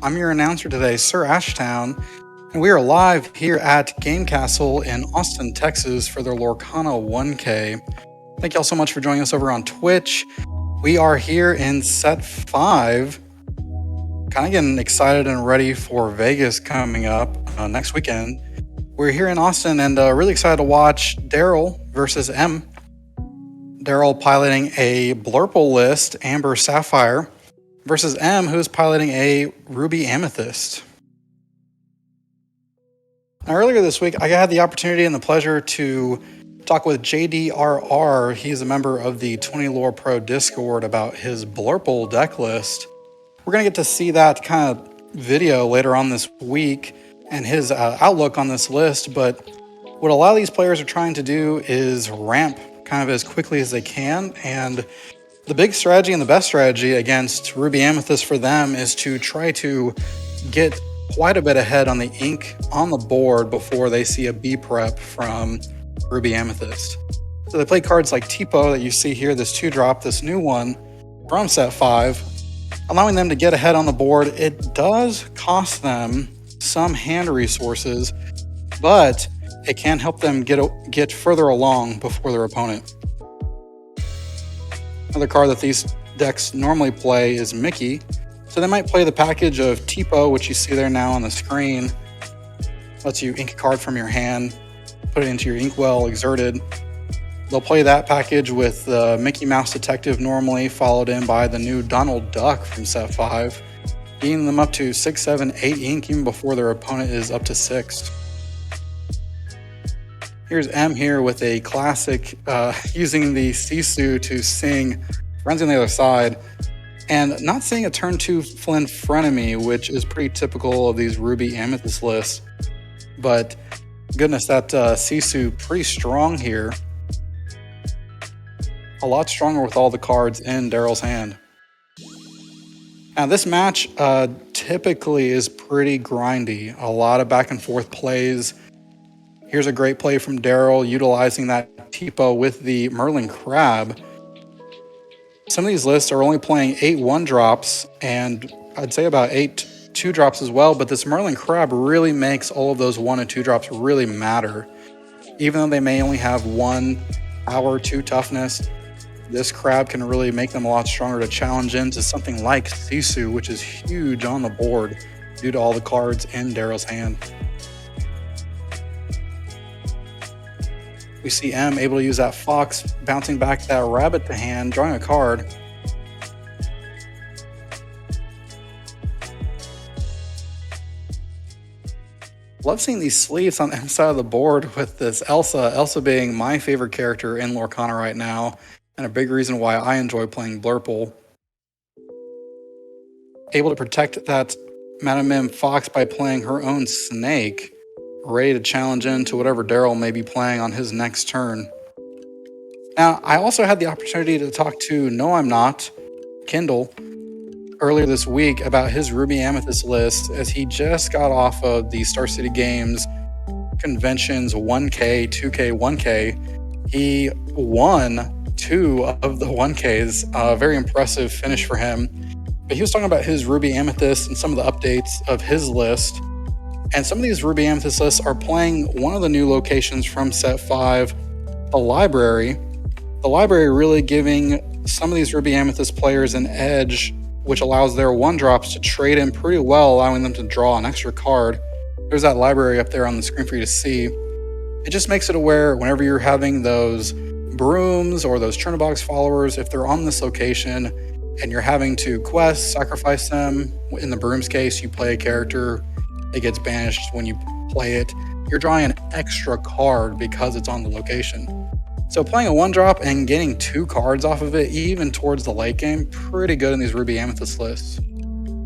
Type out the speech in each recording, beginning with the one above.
I'm your announcer today, SirAshtown, and we are live here at Game Kastle in Austin, Texas for their Lorcana 1K. Thank y'all so much for joining us over on Twitch. We are here in set 5, kind of getting excited and ready for Vegas coming up next weekend. We're here in Austin and really excited to watch Darryl versus M. Darryl piloting a Blurple list, Amber Sapphire, versus M, who's piloting a Ruby Amethyst. Now, earlier this week, I had the opportunity and the pleasure to talk with JDRR. He's a member of the 20 Lore Pro Discord about his Blurple deck list. We're going to get to see that kind of video later on this week and his outlook on this list, but what a lot of these players are trying to do is ramp kind of as quickly as they can, and the big strategy and the best strategy against Ruby Amethyst for them is to try to get quite a bit ahead on the ink on the board before they see a B prep from Ruby Amethyst. So they play cards like Tipo that you see here, this 2-drop, this new one from set 5, allowing them to get ahead on the board. It does cost them some hand resources, but it can help them get further along before their opponent. Another card that these decks normally play is Mickey. So they might play the package of Tipo, which you see there now on the screen. Lets you ink a card from your hand, put it into your inkwell, exerted. They'll play that package with Mickey Mouse Detective normally, followed in by the new Donald Duck from set 5, getting them up to 6, 7, 8 ink even before their opponent is up to 6. Here's M here with a classic, using the Sisu to sing Friends on the Other Side, and not seeing a turn 2 Flynn Frenemy, which is pretty typical of these Ruby Amethyst lists. But goodness, that Sisu pretty strong here. A lot stronger with all the cards in Darryl's hand. Now this match typically is pretty grindy. A lot of back and forth plays. Here's a great play from Darryl, utilizing that Tipo with the Merlin Crab. Some of these lists are only playing 8 1-drops, and I'd say about 8 2-drops as well, but this Merlin Crab really makes all of those 1 and 2-drops really matter. Even though they may only have 1 power, 2 toughness, this Crab can really make them a lot stronger to challenge into something like Sisu, which is huge on the board due to all the cards in Darryl's hand. We see M able to use that fox, bouncing back that rabbit to hand, drawing a card. Love seeing these sleeves on the inside of the board with this Elsa. Elsa being my favorite character in Lorcana right now, and a big reason why I enjoy playing Blurple. Able to protect that Madame Mim fox by playing her own snake, ready to challenge into whatever Darryl may be playing on his next turn. Now, I also had the opportunity to talk to No I'm Not, Kindle, earlier this week about his Ruby Amethyst list, as he just got off of the Star City Games Conventions 1K, 2K, 1K. He won 2 of the 1Ks, a very impressive finish for him. But he was talking about his Ruby Amethyst and some of the updates of his list. And some of these Ruby Amethyst lists are playing one of the new locations from set 5, the library. The library really giving some of these Ruby Amethyst players an edge, which allows their 1-drops to trade in pretty well, allowing them to draw an extra card. There's that library up there on the screen for you to see. It just makes it aware whenever you're having those brooms or those Chernobog's followers, if they're on this location and you're having to quest, sacrifice them. In the broom's case, you play a character, it gets banished when you play it. You're drawing an extra card because it's on the location. So playing a 1-drop and getting 2 cards off of it, even towards the late game, pretty good in these Ruby Amethyst lists.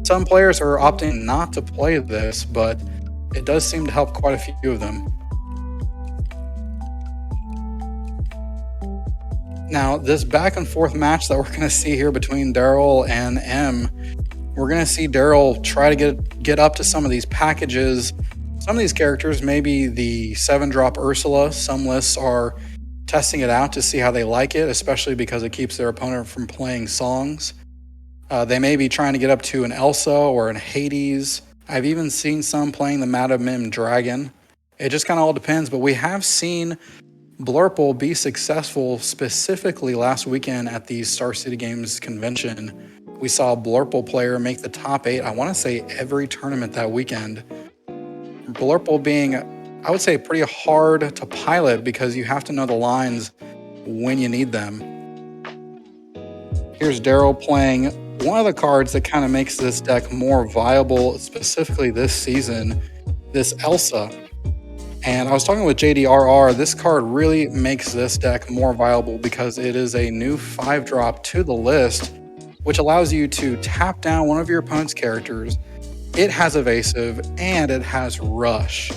Some players are opting not to play this, but it does seem to help quite a few of them. Now, this back and forth match that we're going to see here between Darryl and M, we're going to see Darryl try to get up to some of these packages. Some of these characters, maybe the 7-drop Ursula, some lists are testing it out to see how they like it, especially because it keeps their opponent from playing songs. They may be trying to get up to an Elsa or an Hades. I've even seen some playing the Madam Mim Dragon. It just kind of all depends, but we have seen Blurple be successful specifically last weekend at the Star City Games convention. We saw a Blurple player make the top 8, I want to say every tournament that weekend. Blurple being, I would say, pretty hard to pilot because you have to know the lines when you need them. Here's Darryl playing one of the cards that kind of makes this deck more viable, specifically this season, this Elsa. And I was talking with JDRR, this card really makes this deck more viable because it is a new 5-drop to the list, which allows you to tap down one of your opponent's characters. It has evasive and it has rush.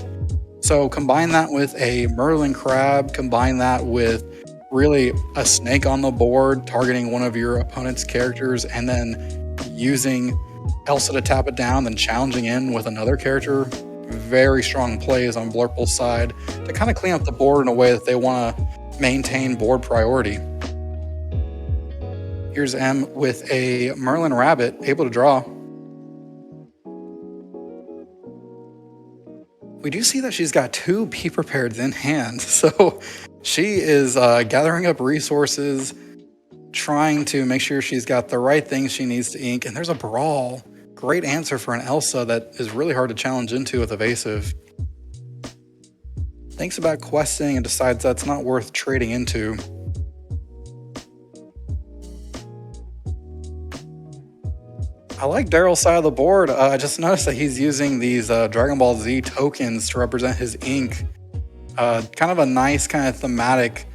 So combine that with a Merlin Crab, combine that with really a snake on the board targeting one of your opponent's characters, and then using Elsa to tap it down, then challenging in with another character. Very strong plays on Blurple's side to kind of clean up the board in a way that they want to maintain board priority. Here's M with a Merlin Rabbit, able to draw. We do see that she's got 2 Be Prepareds in hand, so she is gathering up resources, trying to make sure she's got the right things she needs to ink, and there's a Brawl. Great answer for an Elsa that is really hard to challenge into with evasive. Thinks about questing and decides that's not worth trading into. I like Darryl's side of the board. I just noticed that he's using these Dragon Ball Z tokens to represent his ink. Kind of a nice kind of thematic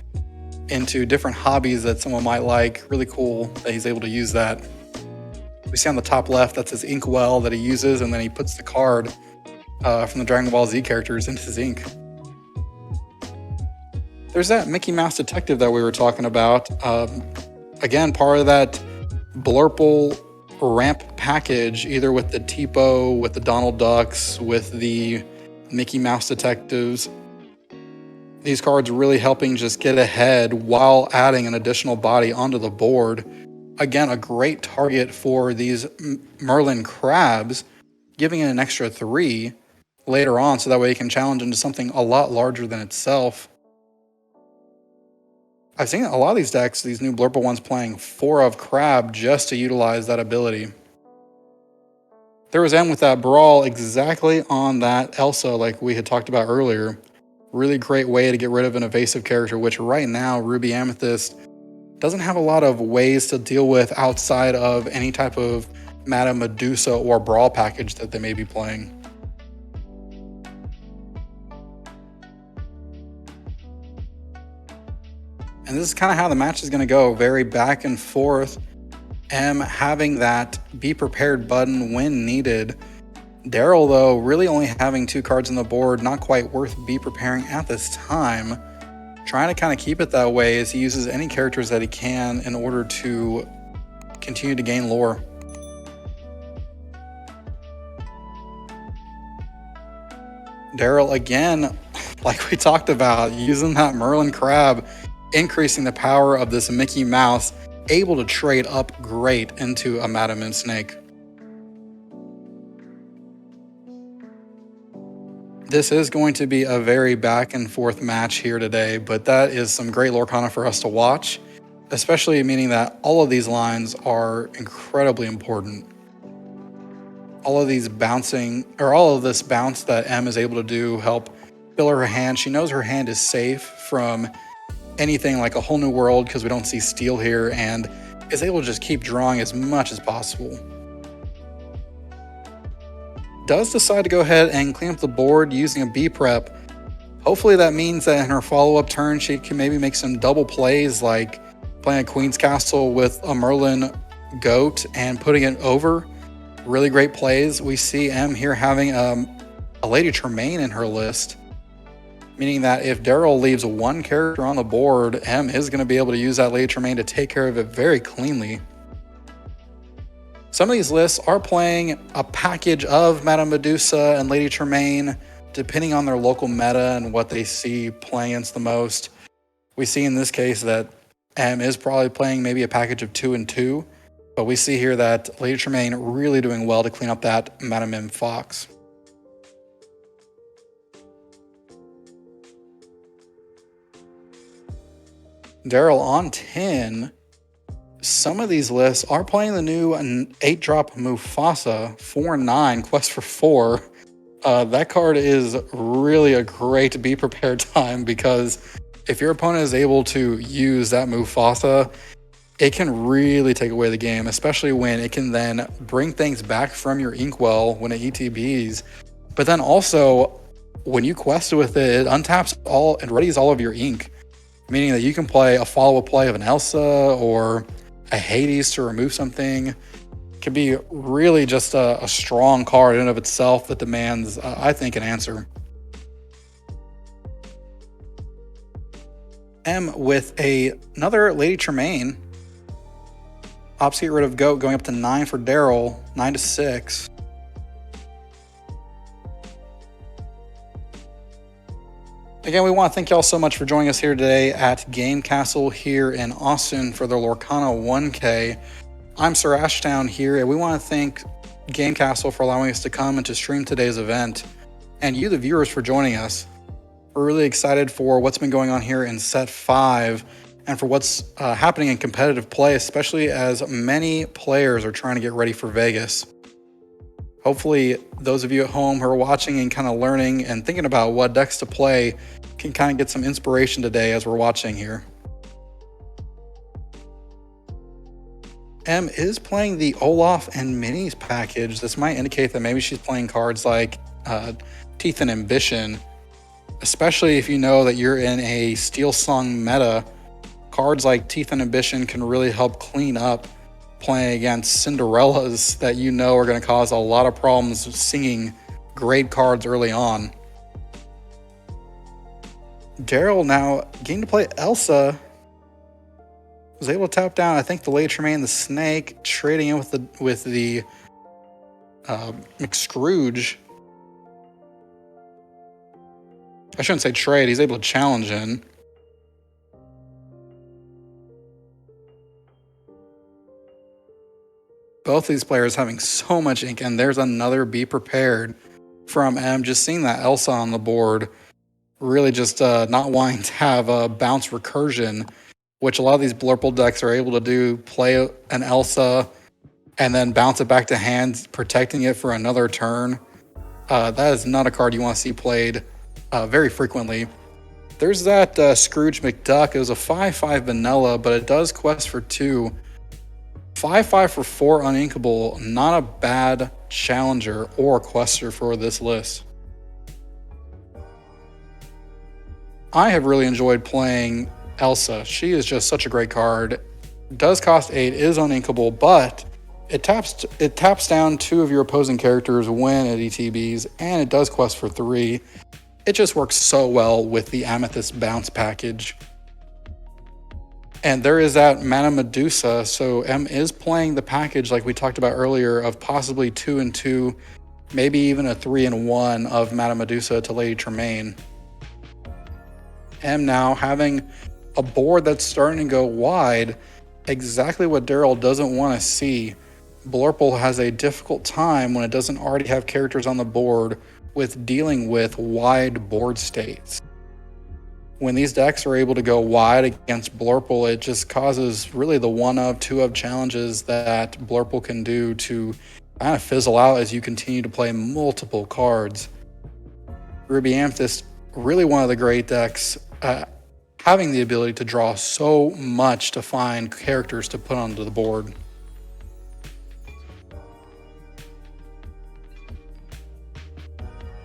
into different hobbies that someone might like. Really cool that he's able to use that. We see on the top left, that's his ink well that he uses, and then he puts the card from the Dragon Ball Z characters into his ink. There's that Mickey Mouse Detective that we were talking about. Again, part of that Blurple ramp package, either with the Tipo, with the Donald Ducks, with the Mickey Mouse Detectives. These cards really helping just get ahead while adding an additional body onto the board. Again, a great target for these Merlin Crabs, giving it an extra 3 later on so that way you can challenge into something a lot larger than itself. I've seen a lot of these decks, these new Blurple ones, playing 4 of Crab just to utilize that ability. There was M with that Brawl exactly on that Elsa like we had talked about earlier. Really great way to get rid of an evasive character, which right now Ruby Amethyst doesn't have a lot of ways to deal with outside of any type of Madame Medusa or Brawl package that they may be playing. And this is kind of how the match is going to go, very back and forth. M having that Be Prepared button when needed. Darryl, though, really only having 2 cards on the board, not quite worth Be Preparing at this time. Trying to kind of keep it that way as he uses any characters that he can in order to continue to gain lore. Darryl, again, like we talked about, using that Merlin Crab, increasing the power of this Mickey Mouse, able to trade up great into a Madam Mim Snake. This is going to be a very back and forth match here today, but that is some great Lorcana for us to watch, especially meaning that all of these lines are incredibly important. All of these bouncing, or all of this bounce that M is able to do help fill her hand. She knows her hand is safe from anything like a whole new world because we don't see steel here, and is able to just keep drawing as much as possible. Does decide to go ahead and clean up the board using a B prep. Hopefully that means that in her follow-up turn she can maybe make some double plays, like playing a Queen's Castle with a Merlin Goat and putting it over. Really great plays. We see M here having a Lady Tremaine in her list, meaning that if Darryl leaves 1 character on the board, M is going to be able to use that Lady Tremaine to take care of it very cleanly. Some of these lists are playing a package of Madame Medusa and Lady Tremaine, depending on their local meta and what they see playing against the most. We see in this case that M is probably playing maybe a package of 2 and 2. But we see here that Lady Tremaine really doing well to clean up that Madame M Fox. Darryl on 10. Some of these lists are playing the new 8-drop Mufasa 4/9 Quest for 4. That card is really a great be prepared time, because if your opponent is able to use that Mufasa, it can really take away the game, especially when it can then bring things back from your Inkwell when it ETBs. But then also, when you quest with it, it untaps all and readies all of your ink, meaning that you can play a follow-up play of an Elsa or a Hades to remove something. It can be really just a strong card in and of itself that demands, I think, an answer. M with another Lady Tremaine. Opts get rid of Goat, going up to 9 for Darryl, 9 to 6. Again, we want to thank y'all so much for joining us here today at Game Kastle here in Austin for the Lorcana 1K. I'm SirAshtown here, and we want to thank Game Kastle for allowing us to come and to stream today's event, and you, the viewers, for joining us. We're really excited for what's been going on here in Set 5, and for what's happening in competitive play, especially as many players are trying to get ready for Vegas. Hopefully, those of you at home who are watching and kind of learning and thinking about what decks to play can kind of get some inspiration today as we're watching here. M is playing the Olaf and Minis package. This might indicate that maybe she's playing cards like Teeth and Ambition, especially if you know that you're in a Steel Song meta. Cards like Teeth and Ambition can really help clean up playing against Cinderellas that you know are going to cause a lot of problems singing great cards early on. Darryl now getting to play Elsa. Was able to tap down, I think, the Lady Tremaine, the Snake, trading in with the McScrooge. I shouldn't say trade. He's able to challenge in. Both these players having so much ink, and there's another be prepared from M. Just seeing that Elsa on the board, really just not wanting to have a bounce recursion, which a lot of these Blurple decks are able to do. Play an Elsa and then bounce it back to hand, protecting it for another turn. That is not a card you want to see played very frequently. There's that Scrooge McDuck. It was a 5/5 vanilla, but it does quest for 2. 5/5 for 4 uninkable, not a bad challenger or quester for this list. I have really enjoyed playing Elsa. She is just such a great card. Does cost 8, is uninkable, but it taps down 2 of your opposing characters when it ETBs, and it does quest for 3. It just works so well with the Amethyst bounce package. And there is that Mana Medusa, so M is playing the package like we talked about earlier of possibly 2 and 2, maybe even a 3 and 1 of Mana Medusa to Lady Tremaine. M now having a board that's starting to go wide, exactly what Darryl doesn't want to see. Blurple has a difficult time when it doesn't already have characters on the board with dealing with wide board states. When these decks are able to go wide against Blurple, it just causes really the 1-of, 2-of challenges that Blurple can do to kind of fizzle out as you continue to play multiple cards. Ruby Amethyst, really one of the great decks, having the ability to draw so much to find characters to put onto the board.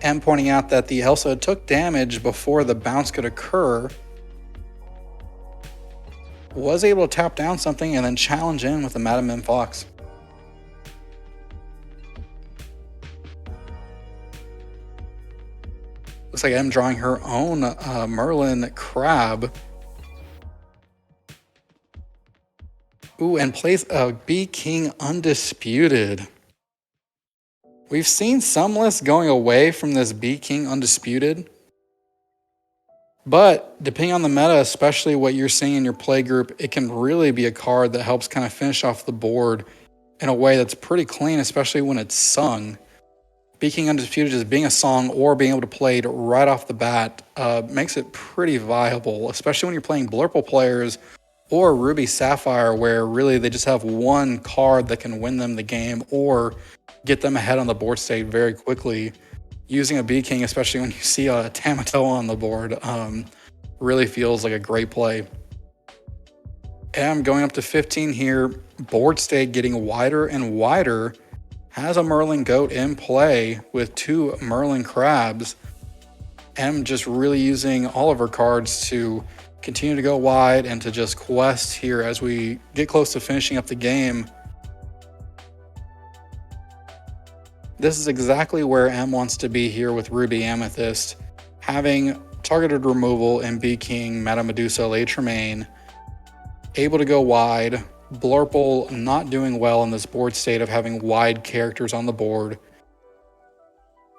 M pointing out that the Elsa took damage before the bounce could occur, was able to tap down something and then challenge in with the Madame M Fox. Looks like M drawing her own Merlin Crab. Ooh, and plays a Bee King Undisputed. We've seen some lists going away from this Bee King Undisputed, but depending on the meta, especially what you're seeing in your play group, it can really be a card that helps kind of finish off the board in a way that's pretty clean, especially when it's sung. Being Undisputed just being a song or being able to play it right off the bat makes it pretty viable, especially when you're playing Blurple players or Ruby Sapphire, where really they just have one card that can win them the game or get them ahead on the board state very quickly. Using a B-King, especially when you see a Tamatoa on the board, really feels like a great play. And I'm going up to 15 here. Board state getting wider and wider. Has a Merlin Goat in play with 2 Merlin Crabs. M just really using all of her cards to continue to go wide and to just quest here as we get close to finishing up the game. This is exactly where M wants to be here with Ruby Amethyst, having targeted removal in B-King, Meta Medusa, Lady Tremaine, able to go wide. Blurple not doing well in this board state of having wide characters on the board.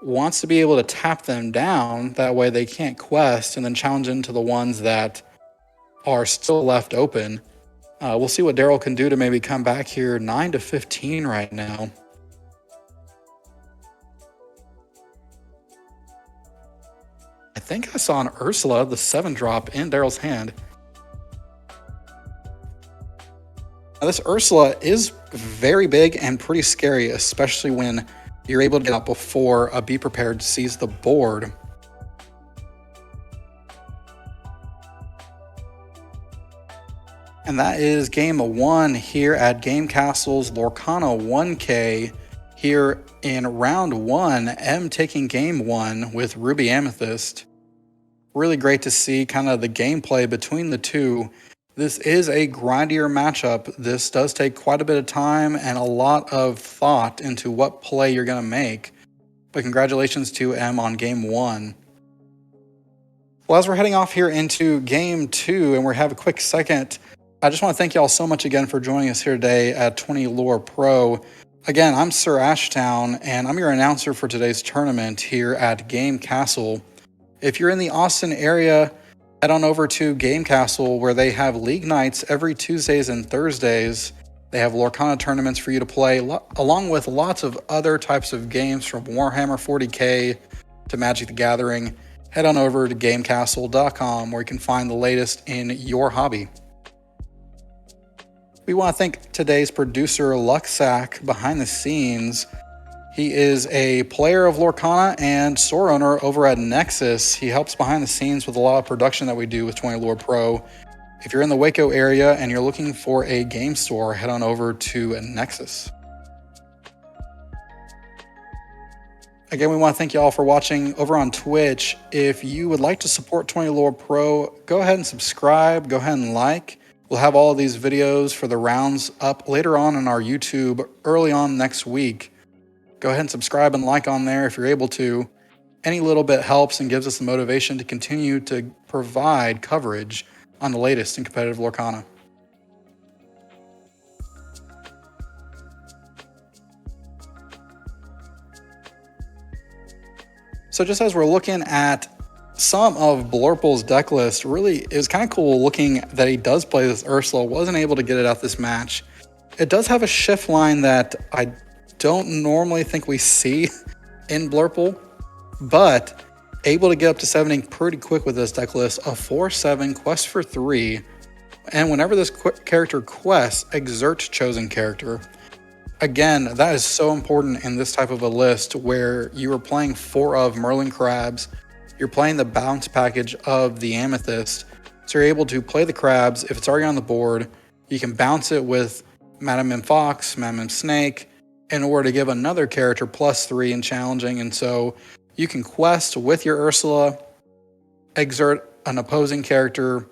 Wants to be able to tap them down, that way they can't quest, and then challenge into the ones that are still left open. We'll see what Darryl can do to maybe come back here. 9 to 15 right now. I think I saw an Ursula, the 7-drop, in Darryl's hand. Now, this Ursula is very big and pretty scary, especially when you're able to get out before a Be Prepared sees the board. And that is game 1 here at Game Kastle's Lorcana 1K. Here in round 1, M taking game 1 with Ruby Amethyst. Really great to see kind of the gameplay between the two. This is a grindier matchup. This does take quite a bit of time and a lot of thought into what play you're going to make. But congratulations to M on game 1. Well, as we're heading off here into game 2 and we have a quick second, I just want to thank y'all so much again for joining us here today at 20 Lore Pro. Again, I'm SirAshtown and I'm your announcer for today's tournament here at Game Kastle. If you're in the Austin area, head on over to Game Kastle, where they have league nights every Tuesdays and Thursdays. They have Lorcana tournaments for you to play, along with lots of other types of games from Warhammer 40k to Magic the Gathering. Head on over to gamekastle.com, where you can find the latest in your hobby. We want to thank today's producer, Luxac, behind the scenes. He is a player of Lorcana and store owner over at Nexus. He helps behind the scenes with a lot of production that we do with 20 Lore Pro. If you're in the Waco area and you're looking for a game store, head on over to Nexus. Again, we want to thank you all for watching over on Twitch. If you would like to support 20 Lore Pro, go ahead and subscribe, go ahead and like. We'll have all of these videos for the rounds up later on our YouTube early on next week. Go ahead and subscribe and like on there if you're able to. Any little bit helps and gives us the motivation to continue to provide coverage on the latest in competitive Lorcana. So just as we're looking at some of Blurple's deck list, really it was kind of cool looking that he does play this Ursula, wasn't able to get it out this match. It does have a shift line that I don't normally think we see in Blurple, but able to get up to 70 pretty quick with this deck list. A 4/7 quest for 3, and whenever this character quests, exert chosen character. Again, that is so important in this type of a list where you are playing 4 of Merlin Crabs, you're playing the bounce package of the Amethyst, so you're able to play the crabs. If it's already on the board, you can bounce it with Madam M Fox, Madam M Snake, in order to give another character +3 in challenging. And so you can quest with your Ursula, exert an opposing character,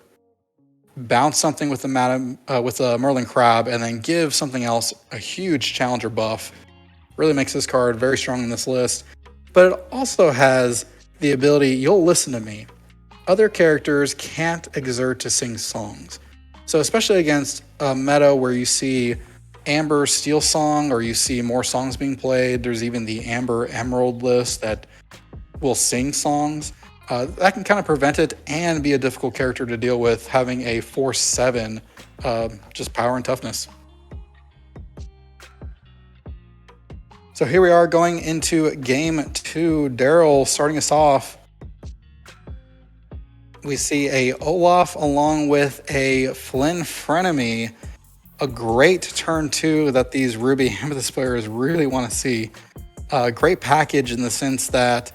bounce something with the Merlin Crab, and then give something else a huge challenger buff. Really makes this card very strong in this list. But it also has the ability, you'll listen to me, other characters can't exert to sing songs. So especially against a meta where you see Amber Steel Song, or you see more songs being played, there's even the Amber Emerald list that will sing songs. That can kind of prevent it and be a difficult character to deal with, having a 4/7 just power and toughness. So here we are going into game 2. Darryl starting us off. We see a Olaf along with a Flynn frenemy. A great turn 2 that these Ruby Amethyst players really want to see. A great package in the sense that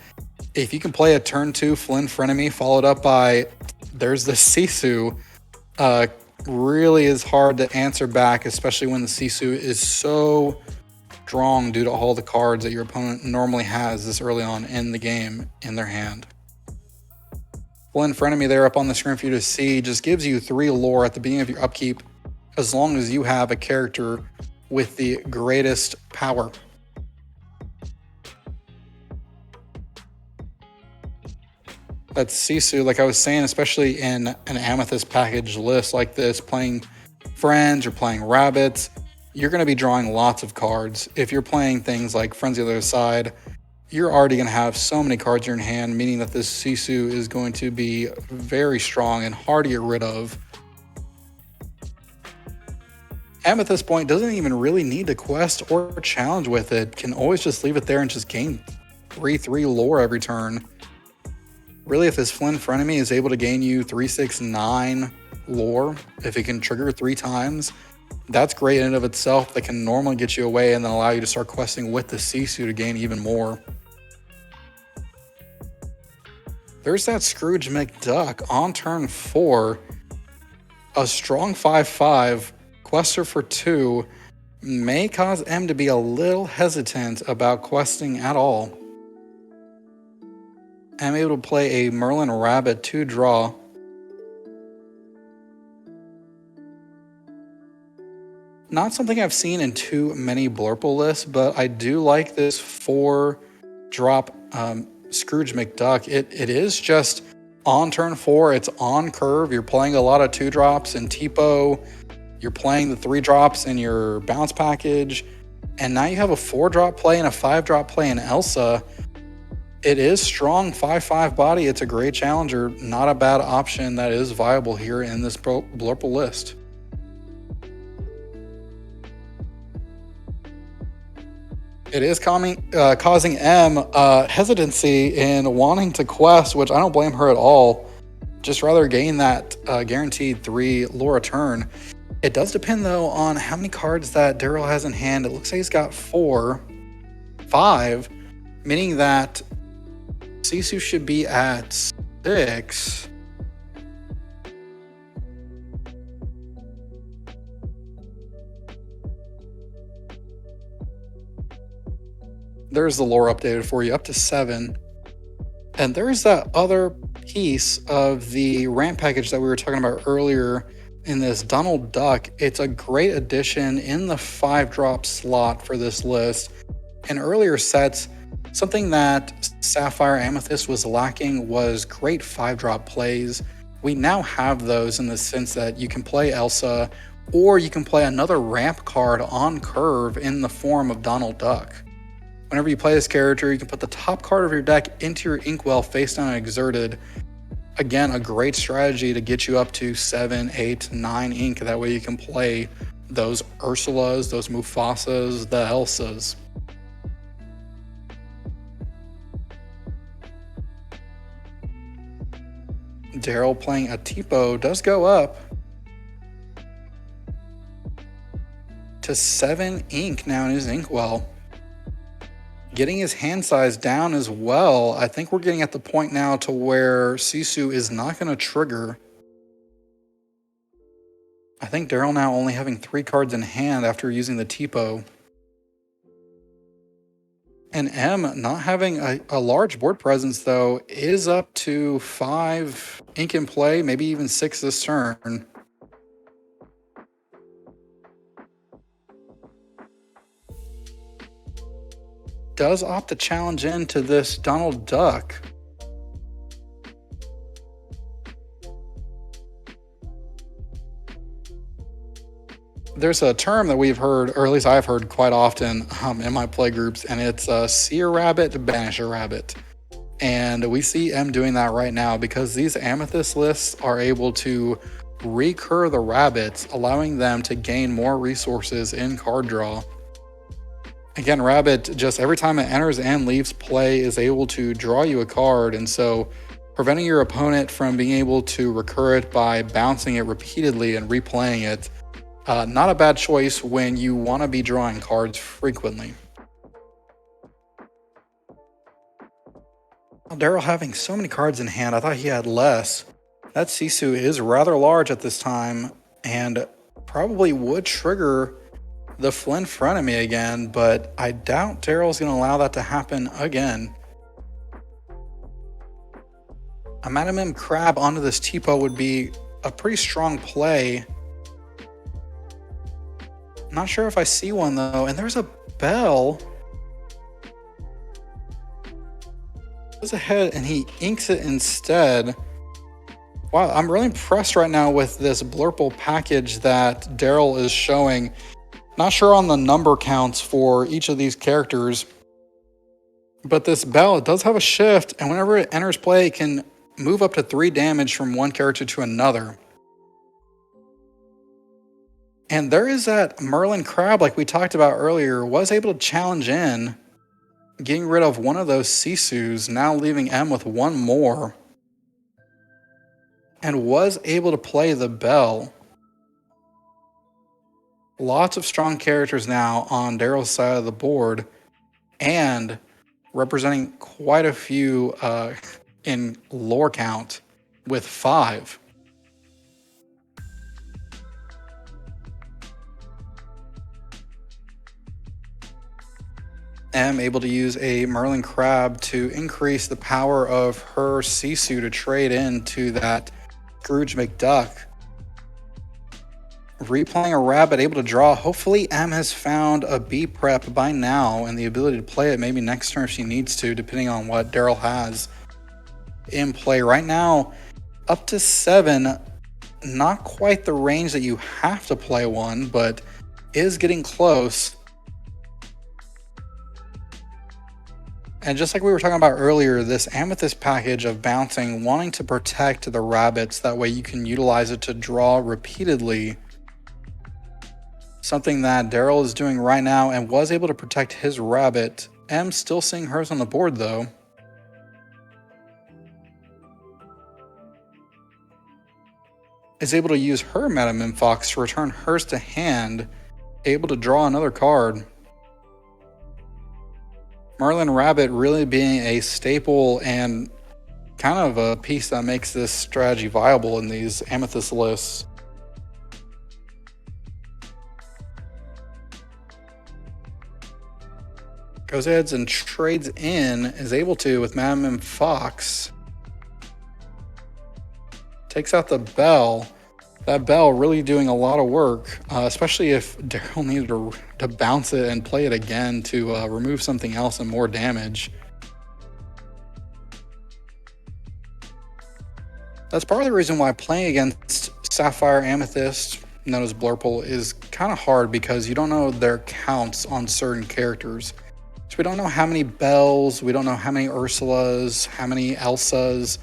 if you can play a turn 2 Flynn frenemy followed up by there's the Sisu, really is hard to answer back, especially when the Sisu is so strong due to all the cards that your opponent normally has this early on in the game in their hand. Flynn frenemy there up on the screen for you to see just gives you 3 lore at the beginning of your upkeep as long as you have a character with the greatest power. That Sisu, like I was saying, especially in an Amethyst package list like this, playing friends or playing rabbits, you're going to be drawing lots of cards. If you're playing things like Friends on the Other Side, you're already going to have so many cards in your hand, meaning that this Sisu is going to be very strong and hard to get rid of. Amethyst Point doesn't even really need to quest or challenge with it. Can always just leave it there and just gain 3/3 lore every turn. Really, if this Flynn frenemy is able to gain you 3, 6, 9 lore, if it can trigger 3 times, that's great in and of itself. That can normally get you away and then allow you to start questing with the Sisu to gain even more. There's that Scrooge McDuck on turn 4. A strong 5/5 quester for 2 may cause M to be a little hesitant about questing at all. I'm able to play a Merlin Rabbit 2 draw. Not something I've seen in too many Blurple lists, but I do like this 4 drop Scrooge McDuck. It is just on turn 4, it's on curve. You're playing a lot of 2 drops in Tipo. You're playing the 3 drops in your bounce package. And now you have a 4 drop play and a 5 drop play in Elsa. It is strong 5/5 body. It's a great challenger. Not a bad option that is viable here in this Blurple list. It is causing M hesitancy in wanting to quest, which I don't blame her at all. Just rather gain that guaranteed 3 lore a turn. It does depend though on how many cards that Darryl has in hand. It looks like he's got 4, 5, meaning that Sisu should be at 6. There's the lore updated for you, up to 7. And there's that other piece of the ramp package that we were talking about earlier in this Donald Duck. It's a great addition in the 5 drop slot for this list. In earlier sets, something that Sapphire Amethyst was lacking was great 5 drop plays. We now have those in the sense that you can play Elsa, or you can play another ramp card on curve in the form of Donald Duck. Whenever you play this character, you can put the top card of your deck into your Inkwell face down and exerted. Again, a great strategy to get you up to 7, 8, 9 ink. That way you can play those Ursulas, those Mufasas, the Elsas. Darryl playing a Tipo does go up to 7 ink now in his Inkwell. Getting his hand size down as well. I think we're getting at the point now to where Sisu is not going to trigger. I think Darryl now only having 3 cards in hand after using the Tipo. And M not having a large board presence though is up to 5 ink in play, maybe even 6 this turn. Does opt to challenge into this Donald Duck. There's a term that we've heard, or at least I've heard quite often in my play groups, and it's see a rabbit, banish a rabbit. And we see M doing that right now because these Amethyst lists are able to recur the rabbits, allowing them to gain more resources in card draw. Again, Rabbit, just every time it enters and leaves play, is able to draw you a card, and so preventing your opponent from being able to recur it by bouncing it repeatedly and replaying it. Not a bad choice when you want to be drawing cards frequently. Darryl having so many cards in hand, I thought he had less. That Sisu is rather large at this time and probably would trigger the Flynn frenemy again, but I doubt Darryl's going to allow that to happen again. A Madam Crab onto this Tipo would be a pretty strong play. Not sure if I see one though, and there's a Bell. Goes ahead and he inks it instead. Wow, I'm really impressed right now with this Blurple package that Darryl is showing. Not sure on the number counts for each of these characters, but this Bell, it does have a shift, and whenever it enters play, it can move up to 3 damage from one character to another. And there is that Merlin Crab, like we talked about earlier, was able to challenge in, getting rid of one of those Sisus, now leaving M with one more, and was able to play the Bell. Lots of strong characters now on Darryl's side of the board, and representing quite a few in lore count with 5. M able to use a Merlin Crab to increase the power of her Sisu to trade into that Scrooge McDuck. Replaying a Rabbit, able to draw. Hopefully M has found a B prep by now and the ability to play it maybe next turn if she needs to, depending on what Darryl has in play. Right now, up to 7, not quite the range that you have to play one, but is getting close. And just like we were talking about earlier, this Amethyst package of bouncing, wanting to protect the Rabbits, that way you can utilize it to draw repeatedly. Something that Darryl is doing right now and was able to protect his Rabbit. M still seeing hers on the board though. Is able to use her Madam Fox to return hers to hand, able to draw another card. Merlin Rabbit really being a staple and kind of a piece that makes this strategy viable in these Amethyst lists. Goes ahead and trades in, is able to with Madam Fox. Takes out the Bell. That Bell really doing a lot of work, especially if Darryl needed to bounce it and play it again to remove something else and more damage. That's part of the reason why playing against Sapphire Amethyst, known as Blurple, is kind of hard, because you don't know their counts on certain characters. So we don't know how many Bells, we don't know how many Ursulas, how many Elsas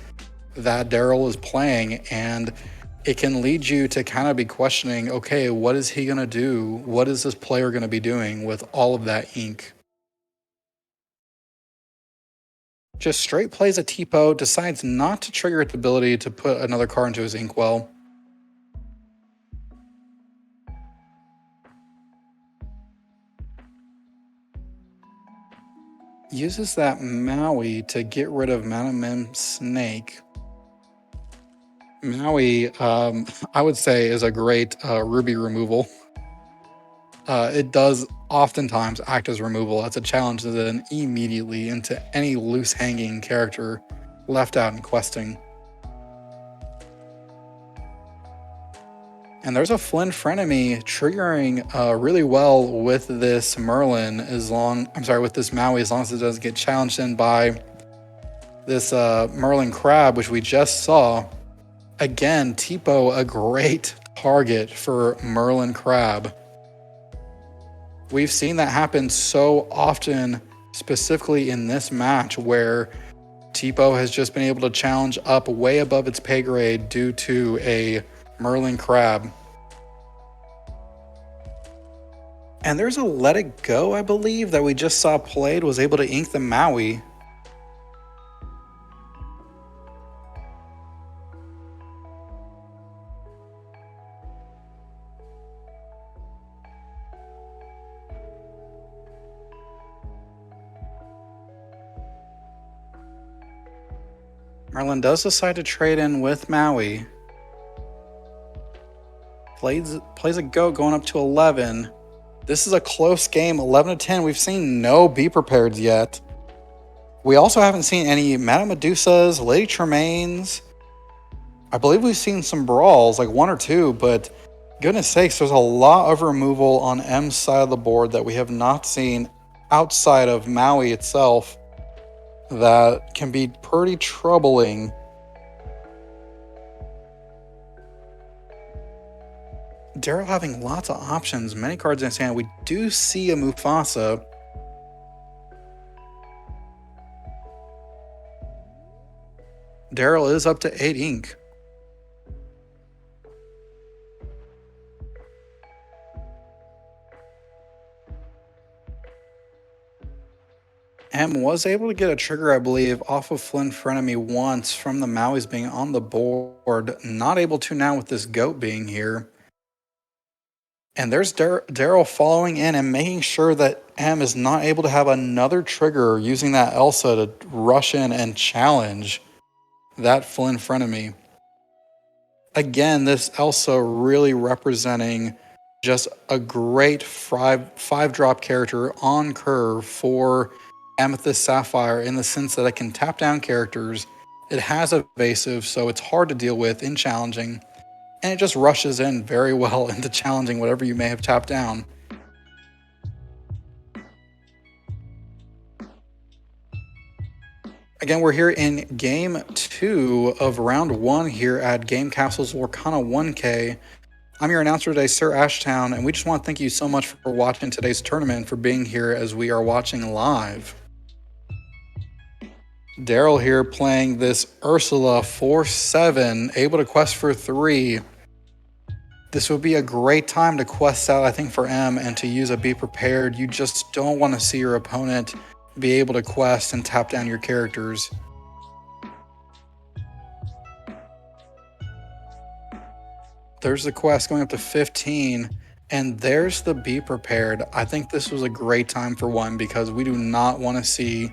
that Darryl is playing, and it can lead you to kind of be questioning, okay, what is he going to do? What is this player going to be doing with all of that ink? Just straight plays a Tipo, decides not to trigger its ability to put another card into his inkwell. Uses that Maui to get rid of Madam Snake. Maui, I would say, is a great Ruby removal. It does oftentimes act as removal. That's a challenge then immediately into any loose hanging character left out in questing. And there's a Flynn frenemy triggering really well with this Merlin, with this Maui, as long as it doesn't get challenged in by this Merlin Crab, which we just saw. Again, Tipo, a great target for Merlin Crab. We've seen that happen so often, specifically in this match, where Tipo has just been able to challenge up way above its pay grade due to a Merlin Crab. And there's a Let It Go, I believe, that we just saw played, was able to ink the Maui. Merlin does decide to trade in with Maui. Plays a goat going up to 11. This is a close game, 11 to 10. We've seen no Be Prepared yet. We also haven't seen any Madame Medusas, Lady Tremaines. I believe we've seen some brawls, like 1 or 2, but goodness sakes, there's a lot of removal on M's side of the board that we have not seen outside of Maui itself that can be pretty troubling. Darryl having lots of options, many cards in his hand. We do see a Mufasa. Darryl is up to 8 ink. M was able to get a trigger, I believe, off of Flynn Frenemy once from the Mauis being on the board. Not able to now with this goat being here. And there's Darryl following in and making sure that M is not able to have another trigger using that Elsa to rush in and challenge that Flynn Frenemy. Again, this Elsa really representing just a great five drop character on curve for Amethyst Sapphire in the sense that it can tap down characters. It has evasive, so it's hard to deal with in challenging. And it just rushes in very well into challenging whatever you may have tapped down. Again, we're here in Game 2 of Round 1 here at Game Kastle's Lorcana 1K. I'm your announcer today, SirAshtown, and we just want to thank you so much for watching today's tournament and for being here as we are watching live. Darryl here playing this Ursula 4-7, able to quest for 3. This would be a great time to quest out, I think, for M and to use a Be Prepared. You just don't want to see your opponent be able to quest and tap down your characters. There's the quest going up to 15, and there's the Be Prepared. I think this was a great time for one because we do not want to see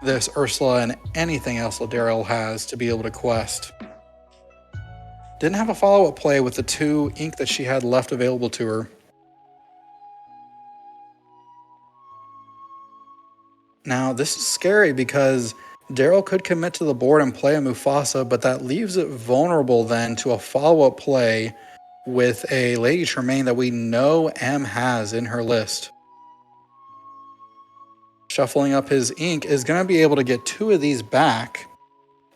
this Ursula and anything else that Darryl has to be able to quest. Didn't have a follow-up play with the 2 ink that she had left available to her. Now, this is scary because Darryl could commit to the board and play a Mufasa, but that leaves it vulnerable then to a follow-up play with a Lady Tremaine that we know M has in her list. Shuffling up his ink is going to be able to get 2 of these back.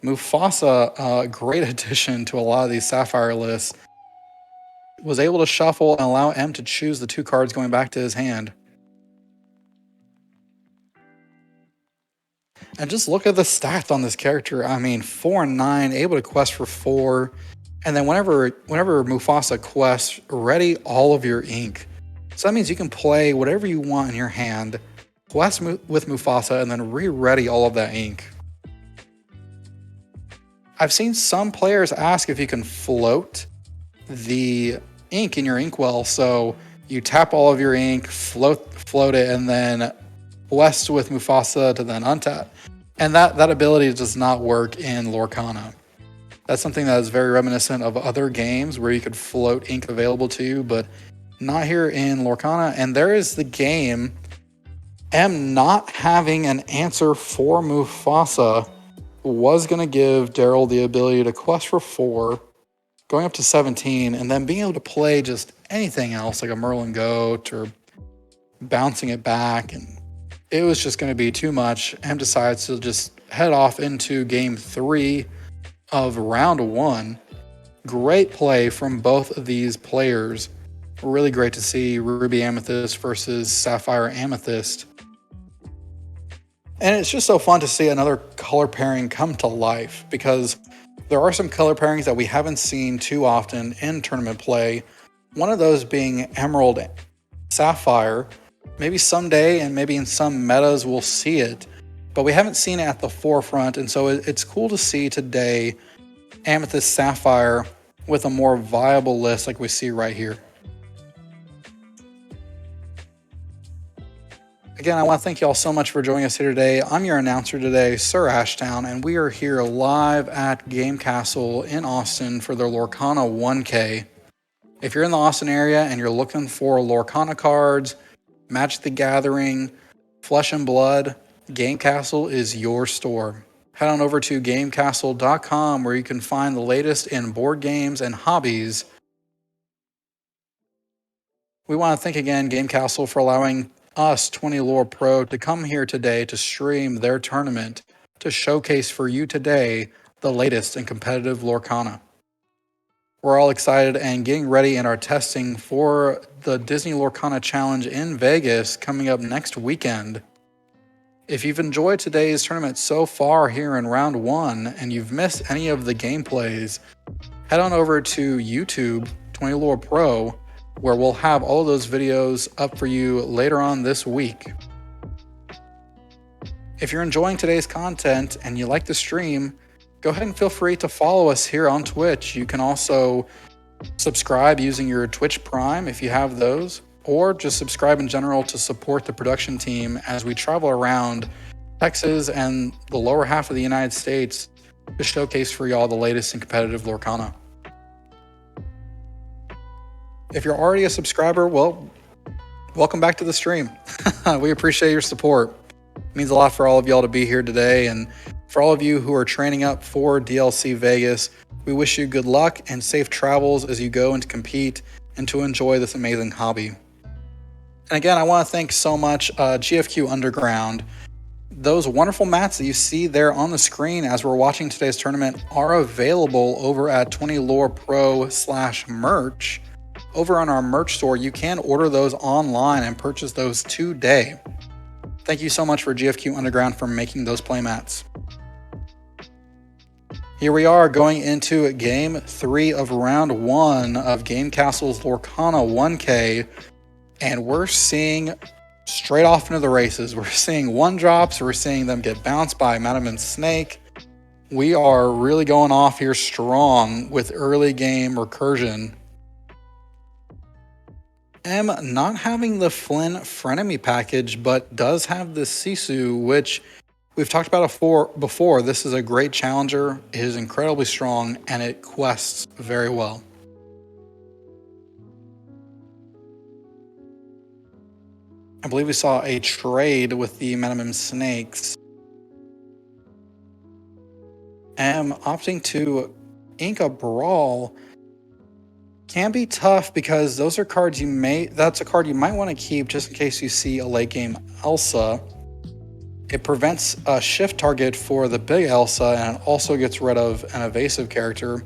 Mufasa, a great addition to a lot of these Sapphire lists, was able to shuffle and allow M to choose the 2 cards going back to his hand. And just look at the stats on this character. I mean, 4 and 9, able to quest for 4. And then whenever Mufasa quests, ready all of your ink. So that means you can play whatever you want in your hand, quest with Mufasa, and then re-ready all of that ink. I've seen some players ask if you can float the ink in your inkwell. So you tap all of your ink, float it, and then quest with Mufasa to then untap. And that ability does not work in Lorcana. That's something that is very reminiscent of other games where you could float ink available to you, but not here in Lorcana. And there is the game. M not having an answer for Mufasa was going to give Darryl the ability to quest for 4, going up to 17, and then being able to play just anything else like a Merlin Goat or bouncing it back. And it was just going to be too much. M decides to just head off into Game 3 of Round 1. Great play from both of these players. Really great to see Ruby Amethyst versus Sapphire Amethyst. And it's just so fun to see another color pairing come to life because there are some color pairings that we haven't seen too often in tournament play. One of those being Emerald Sapphire Maybe someday and maybe in some metas we'll see it, but we haven't seen it at the forefront, and so it's cool to see today Amethyst Sapphire with a more viable list like we see right here. Again, I want to thank you all so much for joining us here today. I'm your announcer today, SirAshtown, and we are here live at Game Kastle in Austin for their Lorcana 1K. If you're in the Austin area and you're looking for Lorcana cards, Magic the Gathering, Flesh and Blood, Game Kastle is your store. Head on over to gamekastle.com where you can find the latest in board games and hobbies. We want to thank again Game Kastle for allowing us, 20 Lore Pro, to come here today to stream their tournament to showcase for you today the latest in competitive Lorcana. We're all excited and getting ready in our testing for the Disney Lorcana Challenge in Vegas coming up next weekend. If you've enjoyed today's tournament so far here in round 1 and you've missed any of the gameplays, head on over to YouTube, 20 Lore Pro, where we'll have all of those videos up for you later on this week. If you're enjoying today's content and you like the stream, go ahead and feel free to follow us here on Twitch. You can also subscribe using your Twitch Prime if you have those, or just subscribe in general to support the production team as we travel around Texas and the lower half of the United States to showcase for y'all the latest in competitive Lorcana. If you're already a subscriber, well, welcome back to the stream. We appreciate your support. It means a lot for all of y'all to be here today, and for all of you who are training up for DLC Vegas, we wish you good luck and safe travels as you go and to compete and to enjoy this amazing hobby. And again, I want to thank so much GFQ Underground. Those wonderful mats that you see there on the screen as we're watching today's tournament are available over at 20 Lore Pro/merch. Over on our merch store, you can order those online and purchase those today. Thank you so much for GFQ Underground for making those playmats. Here we are going into game 3 of round 1 of Game Kastle's Lorcana 1K, and we're seeing straight off into the races. We're seeing 1-drops, we're seeing them get bounced by Madam M Snake. We are really going off here strong with early game recursion. M not having the Flynn Frenemy package, but does have the Sisu, which we've talked about before. This is a great challenger. It is incredibly strong, and it quests very well. I believe we saw a trade with the Madam M Snakes. M opting to ink a Brawl can be tough because those are cards that's a card you might want to keep just in case you see a late game Elsa. It prevents a shift target for the big Elsa, and it also gets rid of an evasive character,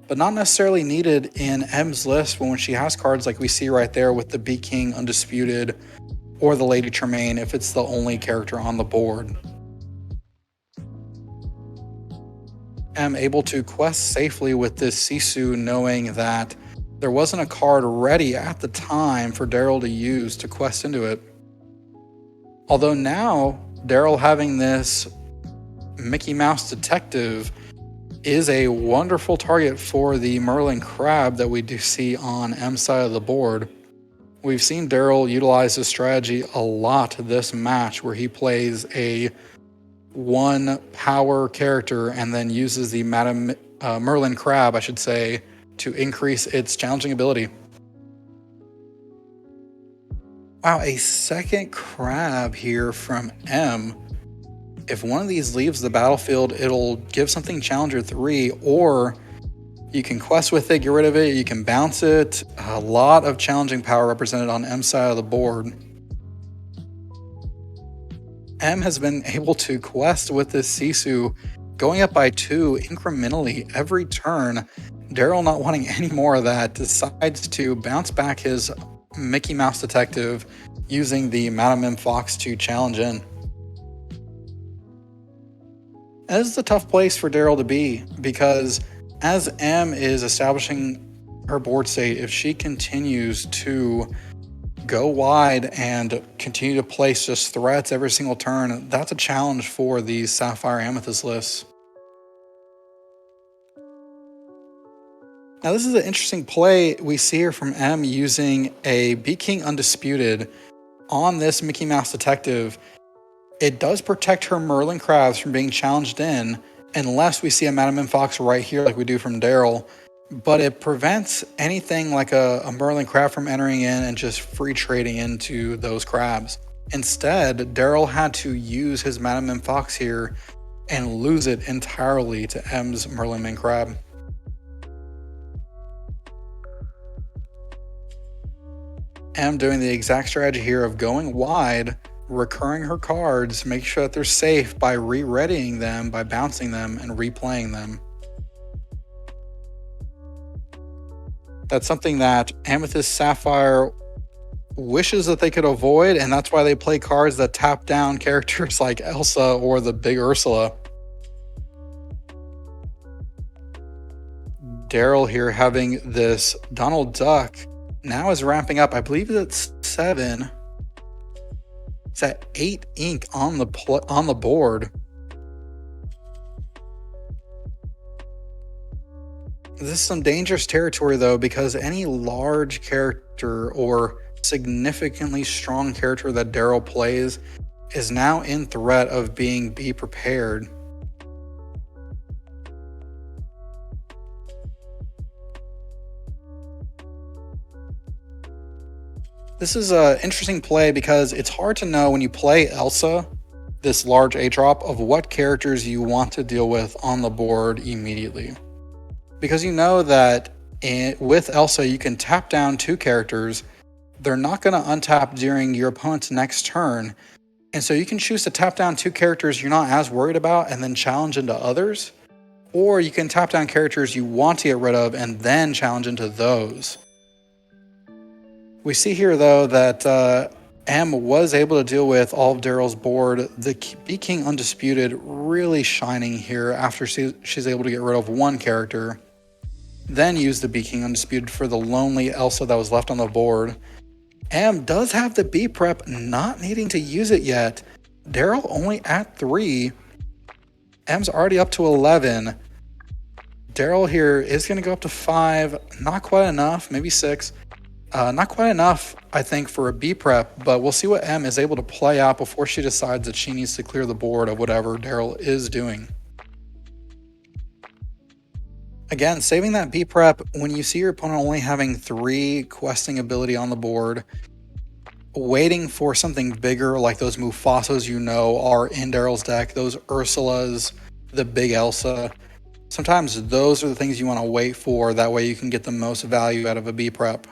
but not necessarily needed in M's list when she has cards like we see right there with the Beat King Undisputed or the Lady Tremaine if it's the only character on the board. M able to quest safely with this Sisu, knowing that there wasn't a card ready at the time for Darryl to use to quest into it. Although now, Darryl having this Mickey Mouse Detective is a wonderful target for the Merlin Crab that we do see on M's side of the board. We've seen Darryl utilize this strategy a lot this match, where he plays a 1 power character and then uses the Merlin Crab, I should say, to increase its challenging ability. Wow, a second crab here from M. If one of these leaves the battlefield, it'll give something Challenger 3, or you can quest with it, get rid of it, you can bounce it. A lot of challenging power represented on M's side of the board. M has been able to quest with this Sisu, going up by 2 incrementally every turn. Darryl, not wanting any more of that, decides to bounce back his Mickey Mouse Detective using the Madam M Fox to challenge in. And this is a tough place for Darryl to be, because as M is establishing her board state, if she continues to go wide and continue to place just threats every single turn, that's a challenge for these Sapphire Amethyst lists. Now, this is an interesting play we see here from M using a Be King Undisputed on this Mickey Mouse Detective. It does protect her Merlin crabs from being challenged in, unless we see a Madam M Fox right here like we do from Darryl, but it prevents anything like a Merlin crab from entering in and just free trading into those crabs. Instead, Darryl had to use his Madam M Fox here and lose it entirely to M's Merlin Min crab. M doing the exact strategy here of going wide, recurring her cards, make sure that they're safe by re-readying them, by bouncing them and replaying them. That's something that Amethyst Sapphire wishes that they could avoid, and that's why they play cards that tap down characters like Elsa or the Big Ursula. Darryl here having this Donald Duck now is ramping up. I believe it's 7. It's at 8 ink on the board. This is some dangerous territory though, because any large character or significantly strong character that Darryl plays is now in threat of being Be Prepared. This is an interesting play because it's hard to know when you play Elsa, this large A-drop, of what characters you want to deal with on the board immediately. Because you know that with Elsa, you can tap down 2 characters. They're not going to untap during your opponent's next turn. And so you can choose to tap down 2 characters you're not as worried about and then challenge into others. Or you can tap down characters you want to get rid of and then challenge into those. We see here, though, that M was able to deal with all of Darryl's board. The Be King Undisputed really shining here after she's able to get rid of 1 character. Then use the Be King Undisputed for the lonely Elsa that was left on the board. M does have the B prep, not needing to use it yet. Darryl only at 3. M's already up to 11. Darryl here is going to go up to 5. Not quite enough, maybe 6. Not quite enough, I think, for a B prep, but we'll see what M is able to play out before she decides that she needs to clear the board of whatever Darryl is doing. Again, saving that B prep when you see your opponent only having 3 questing ability on the board, waiting for something bigger like those Mufasas you know are in Darryl's deck, those Ursulas, the Big Elsa. Sometimes those are the things you want to wait for, that way you can get the most value out of a B prep.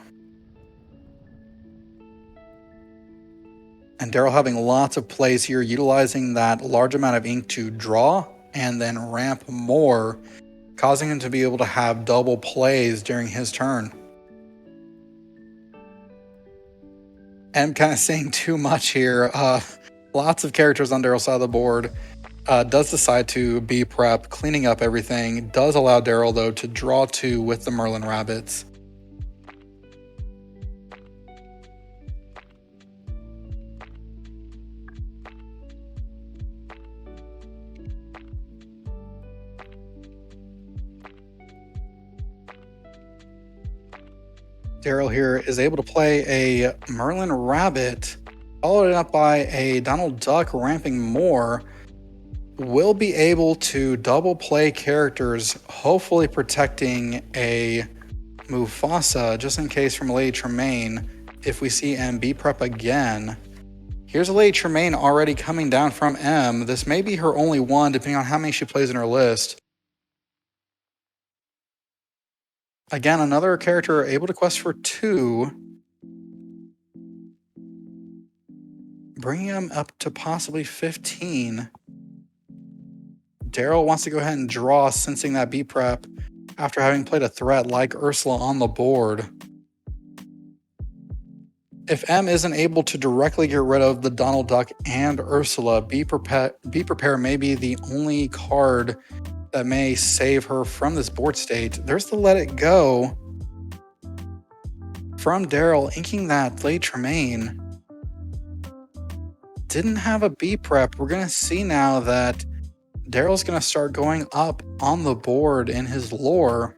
And Darryl having lots of plays here, utilizing that large amount of ink to draw and then ramp more, causing him to be able to have double plays during his turn. M kind of saying too much here. Lots of characters on Darryl's side of the board. Does decide to be prep, cleaning up everything. Does allow Darryl, though, to draw 2 with the Merlin Rabbits. Darryl here is able to play a Merlin Rabbit, followed up by a Donald Duck ramping more. Will be able to double play characters, hopefully protecting a Mufasa just in case from Lady Tremaine if we see M B prep again. Here's a Lady Tremaine already coming down from M. This may be her only one depending on how many she plays in her list. Again, another character able to quest for 2. Bringing him up to possibly 15. Darryl wants to go ahead and draw, sensing that B prep after having played a threat like Ursula on the board. If M isn't able to directly get rid of the Donald Duck and Ursula, Be Prepare may be the only card that may save her from this board state. There's the Let It Go. from Darryl, inking that late Tremaine. Didn't have a B prep. We're going to see now that Darryl's going to start going up on the board in his lore.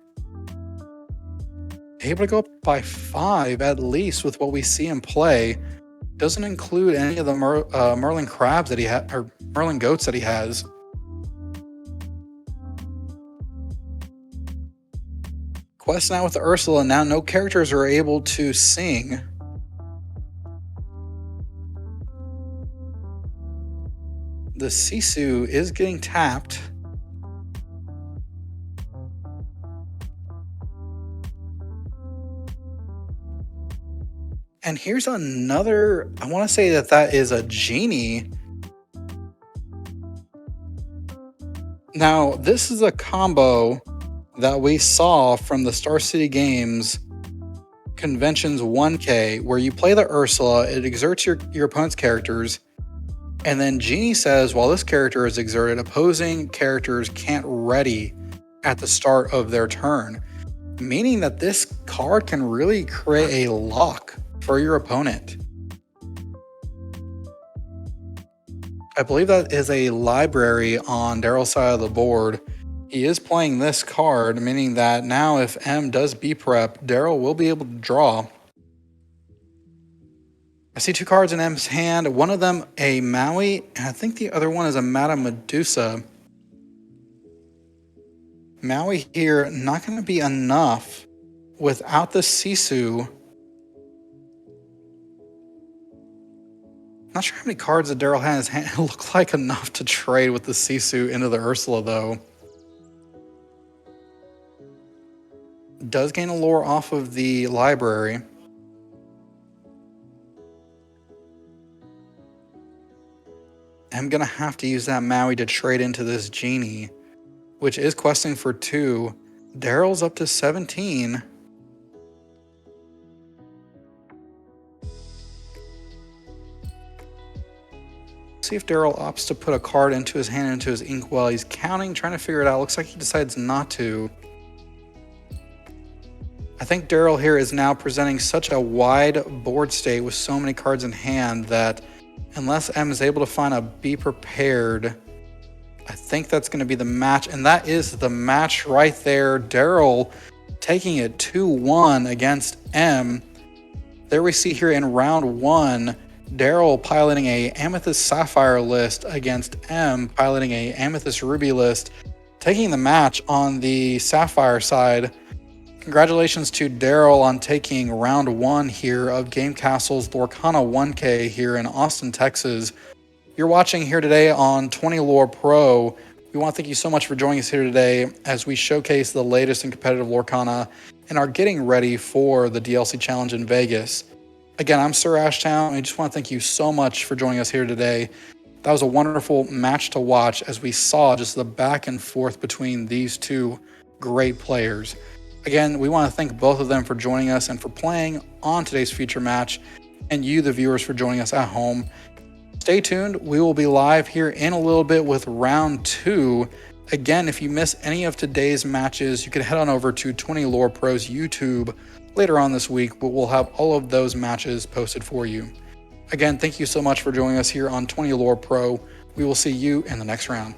Able to go up by 5 at least with what we see him play. Doesn't include any of the Merlin crabs that he had, or Merlin goats that he has. Quest now with the Ursula. Now no characters are able to sing. The Sisu is getting tapped. And here's another, I want to say that is a genie. Now, this is a combo that we saw from the Star City Games Conventions 1K, where you play the Ursula, it exerts your opponent's characters, and then Genie says, while this character is exerted, opposing characters can't ready at the start of their turn, meaning that this card can really create a lock for your opponent. I believe that is a library on Darryl's side of the board. He is playing this card, meaning that now if M does B prep, Darryl will be able to draw. I see 2 cards in M's hand, one of them a Maui, and I think the other one is a Madame Medusa. Maui here, not going to be enough without the Sisu. Not sure how many cards that Darryl had in his hand. It looked like enough to trade with the Sisu into the Ursula, though. Does gain a lore off of the library. I'm going to have to use that Maui to trade into this Genie, which is questing for 2. Darryl's up to 17. See if Darryl opts to put a card into his hand, into his inkwell. He's counting, trying to figure it out. Looks like he decides not to. I think Darryl here is now presenting such a wide board state with so many cards in hand that unless M is able to find a Be Prepared, I think that's going to be the match. And that is the match right there. Darryl taking it 2-1 against M. There we see here in round 1, Darryl piloting a Amethyst Sapphire list against M piloting a Amethyst Ruby list, taking the match on the Sapphire side. Congratulations to Darryl on taking round 1 here of Game Kastle's Lorcana 1K here in Austin, Texas. You're watching here today on 20 Lore Pro. We want to thank you so much for joining us here today as we showcase the latest in competitive Lorcana and are getting ready for the DLC Challenge in Vegas. Again, I'm SirAshtown, and I just want to thank you so much for joining us here today. That was a wonderful match to watch as we saw just the back and forth between these 2 great players. Again, we want to thank both of them for joining us and for playing on today's feature match, and you, the viewers, for joining us at home. Stay tuned. We will be live here in a little bit with round 2. Again, if you miss any of today's matches, you can head on over to 20 Lore Pro's YouTube later on this week, but we'll have all of those matches posted for you. Again, thank you so much for joining us here on 20 Lore Pro. We will see you in the next round.